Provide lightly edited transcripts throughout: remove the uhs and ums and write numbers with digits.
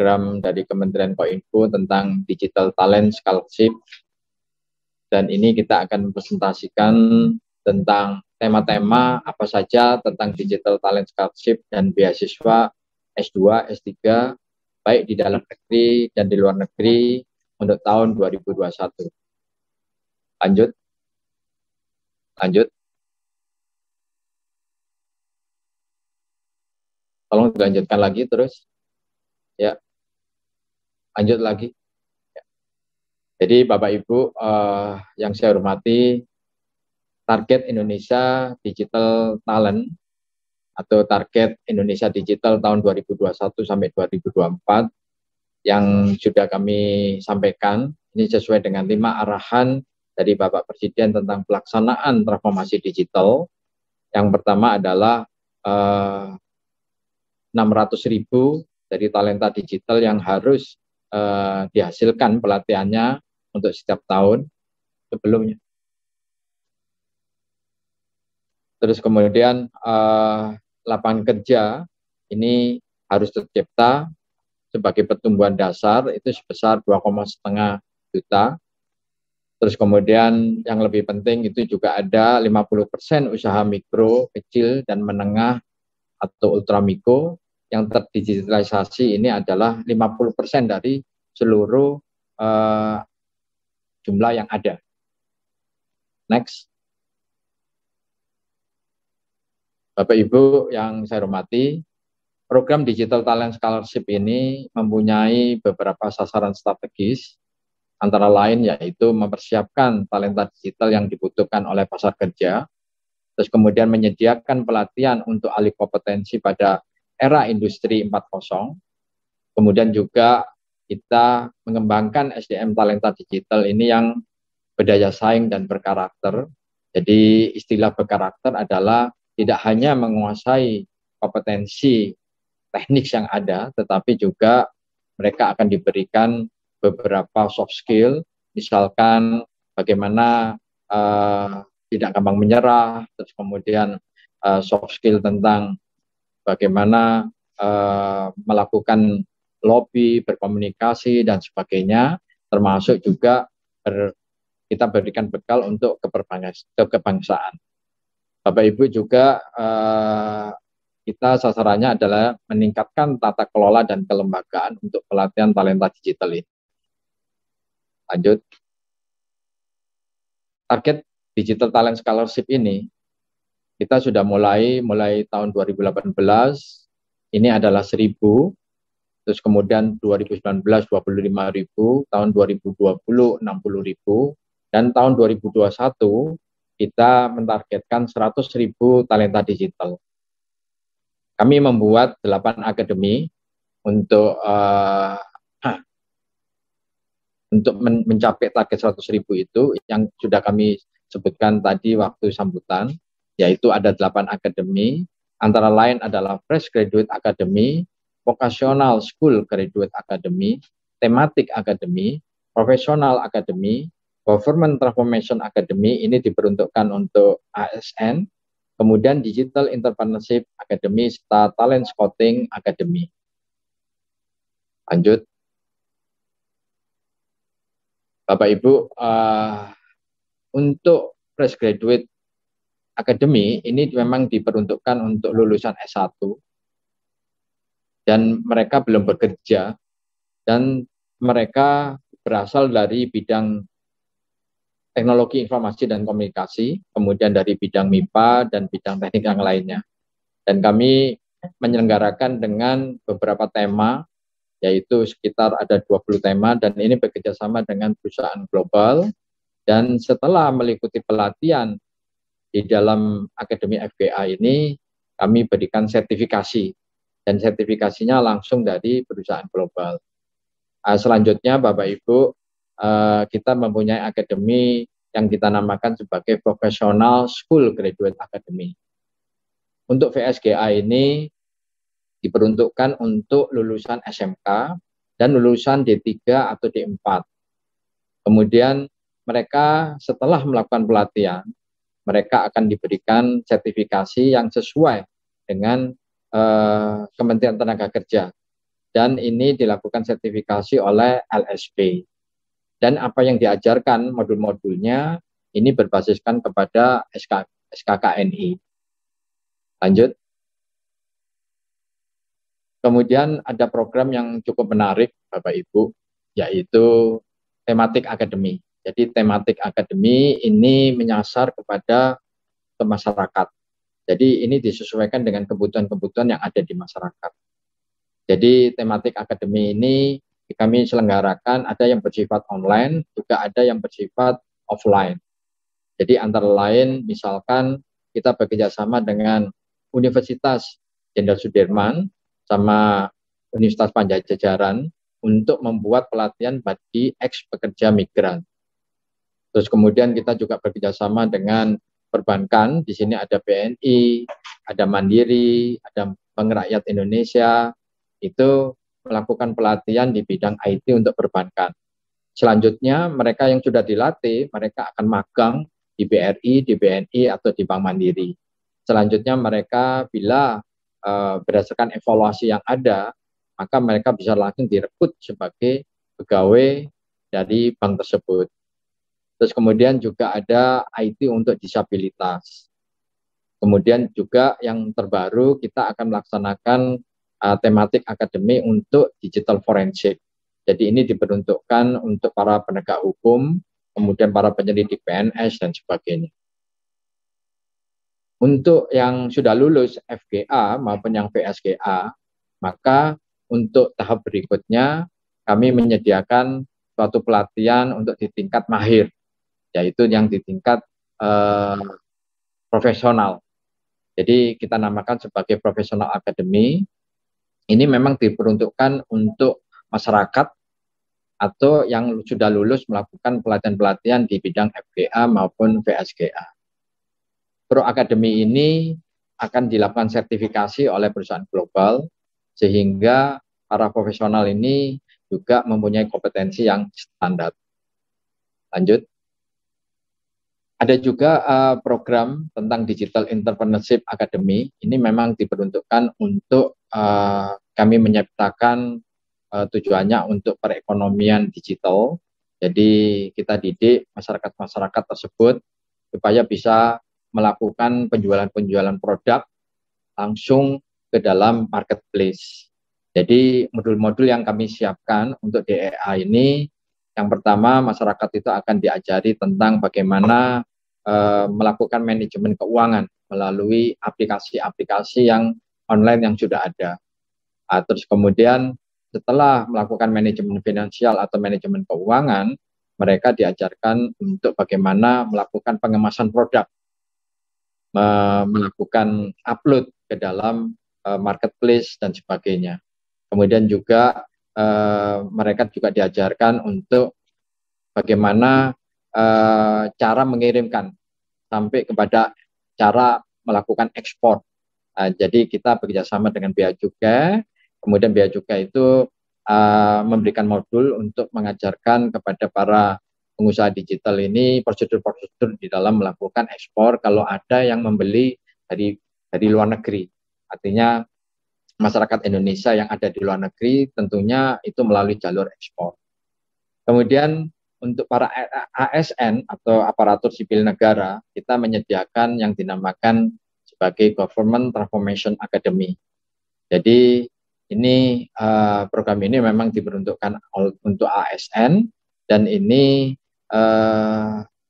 program dari Kementerian Kominfo tentang Digital Talent Scholarship. Dan ini kita akan presentasikan tentang tema-tema apa saja tentang Digital Talent Scholarship dan beasiswa S2, S3, baik di dalam negeri dan di luar negeri untuk tahun 2021. Lanjut. Tolong dilanjutkan lagi terus. Ya, lanjut lagi. Ya. Jadi Bapak Ibu yang saya hormati, target Indonesia Digital Talent atau target Indonesia Digital tahun 2021 sampai 2024 yang sudah kami sampaikan, ini sesuai dengan 5 arahan dari Bapak Presiden tentang pelaksanaan transformasi digital. Yang pertama adalah 600.000 dari talenta digital yang harus dihasilkan pelatihannya untuk setiap tahun sebelumnya. Terus kemudian lapangan kerja ini harus tercipta sebagai pertumbuhan dasar itu sebesar 2,5 juta. Terus kemudian yang lebih penting itu juga ada 50% usaha mikro, kecil, dan menengah atau ultramikro yang terdigitalisasi ini adalah 50% dari seluruh jumlah yang ada. Next. Bapak Ibu yang saya hormati, program Digital Talent Scholarship ini mempunyai beberapa sasaran strategis, antara lain yaitu mempersiapkan talenta digital yang dibutuhkan oleh pasar kerja, terus kemudian menyediakan pelatihan untuk alih kompetensi pada era industri 4.0, kemudian juga kita mengembangkan SDM talenta digital ini yang berdaya saing dan berkarakter. Jadi istilah berkarakter adalah tidak hanya menguasai kompetensi teknik yang ada, tetapi juga mereka akan diberikan beberapa soft skill, misalkan bagaimana tidak gampang menyerah, terus kemudian soft skill tentang bagaimana melakukan lobby, berkomunikasi, dan sebagainya, termasuk juga kita berikan bekal untuk kebangsaan. Bapak Ibu juga kita sasarannya adalah meningkatkan tata kelola dan kelembagaan untuk pelatihan talenta digital ini. Lanjut. Target Digital Talent Scholarship ini kita sudah mulai tahun 2018 ini adalah 1.000, terus kemudian 2019 25.000, tahun 2020 60.000, dan tahun 2021 kita mentargetkan 100.000 talenta digital. Kami membuat 8 akademi untuk mencapai target 100.000 itu yang sudah kami sebutkan tadi waktu sambutan, yaitu ada 8 akademi, antara lain adalah Fresh Graduate Academy, Vocational School Graduate Academy, Thematic Academy, Professional Academy, Government Transformation Academy, ini diperuntukkan untuk ASN, kemudian Digital Entrepreneurship Academy, serta Talent Scouting Academy. Lanjut. Bapak Ibu, untuk Fresh Graduate Academy ini memang diperuntukkan untuk lulusan S1 dan mereka belum bekerja dan mereka berasal dari bidang teknologi informasi dan komunikasi, kemudian dari bidang MIPA dan bidang teknik yang lainnya. Dan kami menyelenggarakan dengan beberapa tema, yaitu sekitar ada 20 tema, dan ini bekerjasama dengan perusahaan global. Dan setelah mengikuti pelatihan di dalam Akademi FGA ini, kami berikan sertifikasi, dan sertifikasinya langsung dari perusahaan global. Selanjutnya Bapak Ibu, kita mempunyai akademi yang kita namakan sebagai Vocational School Graduate Academy. Untuk VSGA ini diperuntukkan untuk lulusan SMK dan lulusan D3 atau D4. Kemudian mereka setelah melakukan pelatihan, mereka akan diberikan sertifikasi yang sesuai dengan Kementerian Tenaga Kerja. dan ini dilakukan sertifikasi oleh LSP. Dan apa yang diajarkan modul-modulnya ini berbasiskan kepada SKKNI. Lanjut. Kemudian ada program yang cukup menarik, Bapak Ibu, yaitu tematik akademi. Jadi tematik akademi ini menyasar kepada masyarakat. Jadi ini disesuaikan dengan kebutuhan-kebutuhan yang ada di masyarakat. Jadi tematik akademi ini kami selenggarakan, ada yang bersifat online, juga ada yang bersifat offline. Jadi antara lain misalkan kita bekerjasama dengan Universitas Jenderal Sudirman sama Universitas Padjadjaran untuk membuat pelatihan bagi ex-pekerja migran. Terus kemudian kita juga bekerjasama dengan perbankan, di sini ada BNI, ada Mandiri, ada Bank Rakyat Indonesia, itu melakukan pelatihan di bidang IT untuk perbankan. Selanjutnya mereka yang sudah dilatih, mereka akan magang di BRI, di BNI, atau di Bank Mandiri. Selanjutnya mereka bila berdasarkan evaluasi yang ada, maka mereka bisa langsung direkrut sebagai pegawai dari bank tersebut. Terus kemudian juga ada IT untuk disabilitas. Kemudian juga yang terbaru kita akan melaksanakan tematik akademi untuk digital forensik. Jadi ini diperuntukkan untuk para penegak hukum, kemudian para penyelidik PNS dan sebagainya. Untuk yang sudah lulus FGA maupun yang VSGA, maka untuk tahap berikutnya kami menyediakan suatu pelatihan untuk di tingkat mahir, yaitu yang di tingkat profesional. Jadi kita namakan sebagai profesional academy. Ini memang diperuntukkan untuk masyarakat atau yang sudah lulus melakukan pelatihan-pelatihan di bidang FGA maupun VSGA. Pro Academy ini akan dilakukan sertifikasi oleh perusahaan global sehingga para profesional ini juga mempunyai kompetensi yang standar. Lanjut. Ada juga program tentang Digital Entrepreneurship Academy. Ini memang diperuntukkan untuk kami menyertakan tujuannya untuk perekonomian digital. Jadi kita didik masyarakat-masyarakat tersebut supaya bisa melakukan penjualan-penjualan produk langsung ke dalam marketplace. Jadi modul-modul yang kami siapkan untuk DEA ini, yang pertama masyarakat itu akan diajari tentang bagaimana melakukan manajemen keuangan melalui aplikasi-aplikasi yang online yang sudah ada. Terus kemudian setelah melakukan manajemen finansial atau manajemen keuangan, mereka diajarkan untuk bagaimana melakukan pengemasan produk, melakukan upload ke dalam marketplace dan sebagainya. Kemudian juga mereka juga diajarkan untuk bagaimana cara mengirimkan sampai kepada cara melakukan ekspor. Jadi kita bekerjasama dengan Bea Cukai, kemudian Bea Cukai itu memberikan modul untuk mengajarkan kepada para pengusaha digital ini prosedur-prosedur di dalam melakukan ekspor kalau ada yang membeli dari luar negeri. Artinya masyarakat Indonesia yang ada di luar negeri tentunya itu melalui jalur ekspor. Kemudian untuk para ASN atau aparatur sipil negara, kita menyediakan yang dinamakan sebagai Government Transformation Academy. Jadi ini program ini memang diperuntukkan untuk ASN dan ini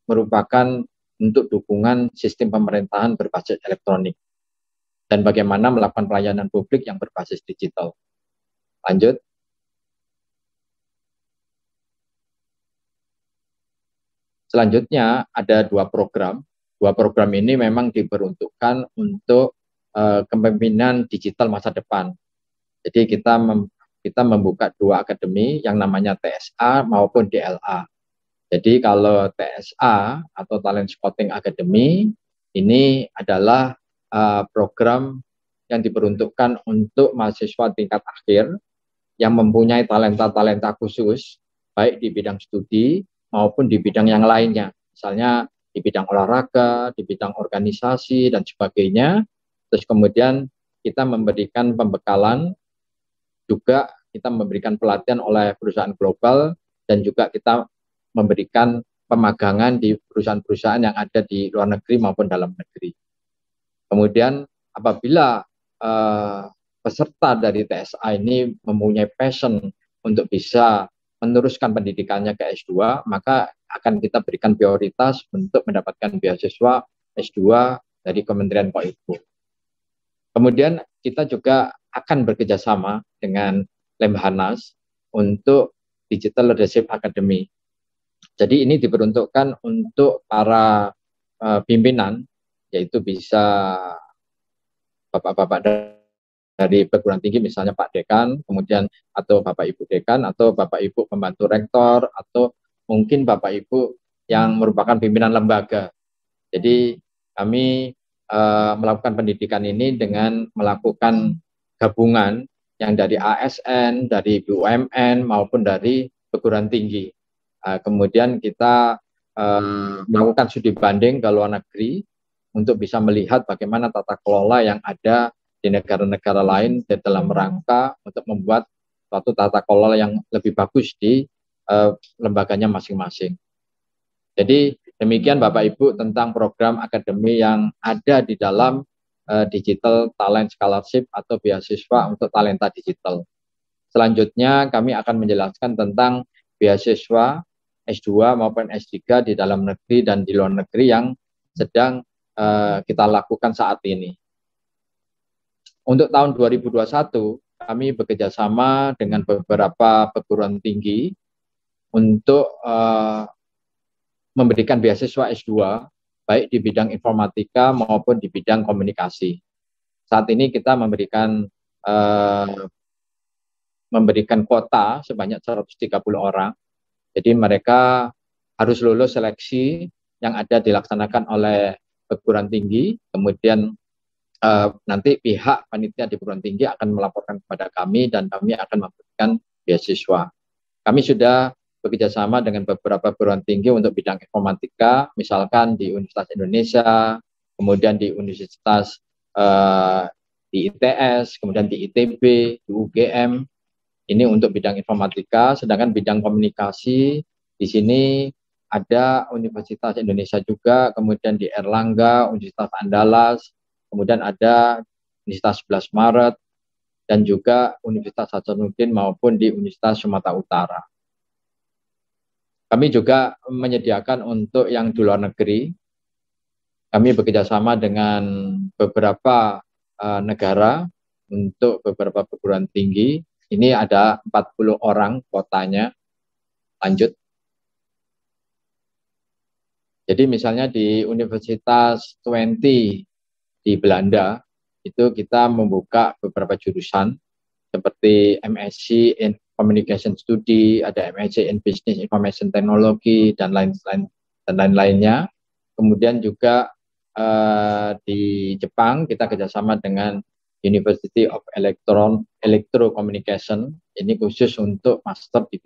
merupakan untuk dukungan sistem pemerintahan berbasis elektronik dan bagaimana melakukan pelayanan publik yang berbasis digital. Lanjut. Selanjutnya ada dua program. Dua program ini memang diperuntukkan untuk kepemimpinan digital masa depan. Jadi kita membuka dua akademi yang namanya TSA maupun DLA. Jadi kalau TSA atau Talent Scouting Academy ini adalah program yang diperuntukkan untuk mahasiswa tingkat akhir yang mempunyai talenta-talenta khusus baik di bidang studi maupun di bidang yang lainnya, misalnya di bidang olahraga, di bidang organisasi, dan sebagainya. Terus kemudian kita memberikan pembekalan juga kita memberikan pelatihan oleh perusahaan global dan juga kita memberikan pemagangan di perusahaan-perusahaan yang ada di luar negeri maupun dalam negeri. Kemudian apabila peserta dari TSA ini mempunyai passion untuk bisa meneruskan pendidikannya ke S2, maka akan kita berikan prioritas untuk mendapatkan beasiswa S2 dari Kementerian Kominfo. Kemudian kita juga akan bekerjasama dengan Lemhanas untuk Digital Leadership Academy. Jadi ini diperuntukkan untuk para pimpinan, yaitu bisa bapak-bapak dari perguruan tinggi, misalnya Pak Dekan, kemudian atau Bapak Ibu Dekan, atau Bapak Ibu pembantu rektor, atau mungkin Bapak Ibu yang merupakan pimpinan lembaga. Jadi kami melakukan pendidikan ini dengan melakukan gabungan yang dari ASN, dari BUMN maupun dari perguruan tinggi. Kemudian kita melakukan studi banding ke luar negeri untuk bisa melihat bagaimana tata kelola yang ada di negara-negara lain dalam rangka untuk membuat suatu tata kelola yang lebih bagus di lembaganya masing-masing. Jadi demikian Bapak Ibu tentang program akademi yang ada di dalam Digital Talent Scholarship atau beasiswa untuk talenta digital. Selanjutnya kami akan menjelaskan tentang beasiswa S2 maupun S3 di dalam negeri dan di luar negeri yang sedang kita lakukan saat ini. Untuk tahun 2021 kami bekerjasama dengan beberapa perguruan tinggi untuk memberikan beasiswa S2 baik di bidang informatika maupun di bidang komunikasi. Saat ini kita memberikan kuota sebanyak 130 orang. Jadi mereka harus lulus seleksi yang ada dilaksanakan oleh perguruan tinggi, kemudian nanti pihak panitia di perguruan tinggi akan melaporkan kepada kami dan kami akan memberikan beasiswa. Kami sudah bekerjasama dengan beberapa perguruan tinggi untuk bidang informatika, misalkan di Universitas Indonesia, kemudian di Universitas di ITS, kemudian di ITB, di UGM. Ini untuk bidang informatika, sedangkan bidang komunikasi di sini ada Universitas Indonesia juga, kemudian di Erlangga, Universitas Andalas, kemudian ada Universitas 11 Maret, dan juga Universitas Hasanuddin maupun di Universitas Sumatera Utara. Kami juga menyediakan untuk yang di luar negeri, kami bekerjasama dengan beberapa negara untuk beberapa perguruan tinggi. Ini ada 40 orang kuotanya. Lanjut. Jadi misalnya di Universitas 20 di Belanda, itu kita membuka beberapa jurusan seperti MSc in Communication Study, ada MSc in Business Information Technology, dan lain-lainnya. Kemudian juga di Jepang kita kerjasama dengan University of Electro-Communication, ini khusus untuk master di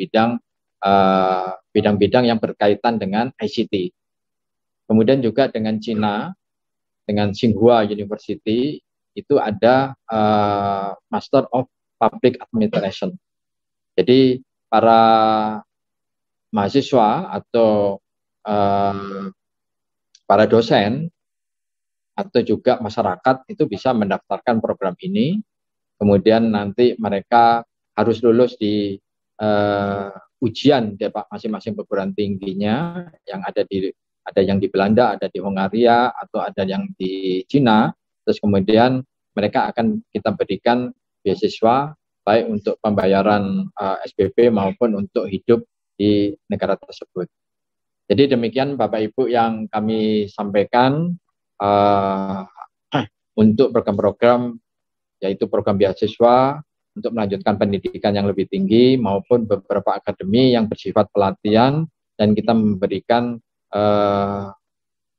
bidang-bidang yang berkaitan dengan ICT. Kemudian juga dengan Cina, dengan Tsinghua University, itu ada Master of Public Administration. Jadi para mahasiswa atau para dosen atau juga masyarakat itu bisa mendaftarkan program ini, kemudian nanti mereka harus lulus di ujian di masing-masing perguruan tingginya yang ada yang di Belanda, ada di Hongaria, atau ada yang di Cina. Terus kemudian mereka akan kita berikan beasiswa baik untuk pembayaran SPP maupun untuk hidup di negara tersebut. Jadi demikian Bapak Ibu yang kami sampaikan untuk program-program, yaitu program beasiswa untuk melanjutkan pendidikan yang lebih tinggi maupun beberapa akademi yang bersifat pelatihan, dan kita memberikan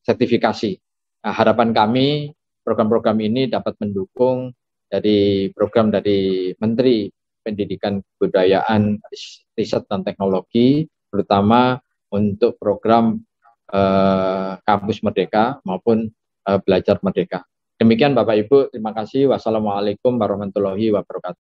sertifikasi. Nah, harapan kami program-program ini dapat mendukung dari program dari Menteri Pendidikan Kebudayaan, Riset dan Teknologi, terutama untuk program Kampus Merdeka maupun Belajar Merdeka. Demikian Bapak Ibu, terima kasih. Wassalamualaikum warahmatullahi wabarakatuh.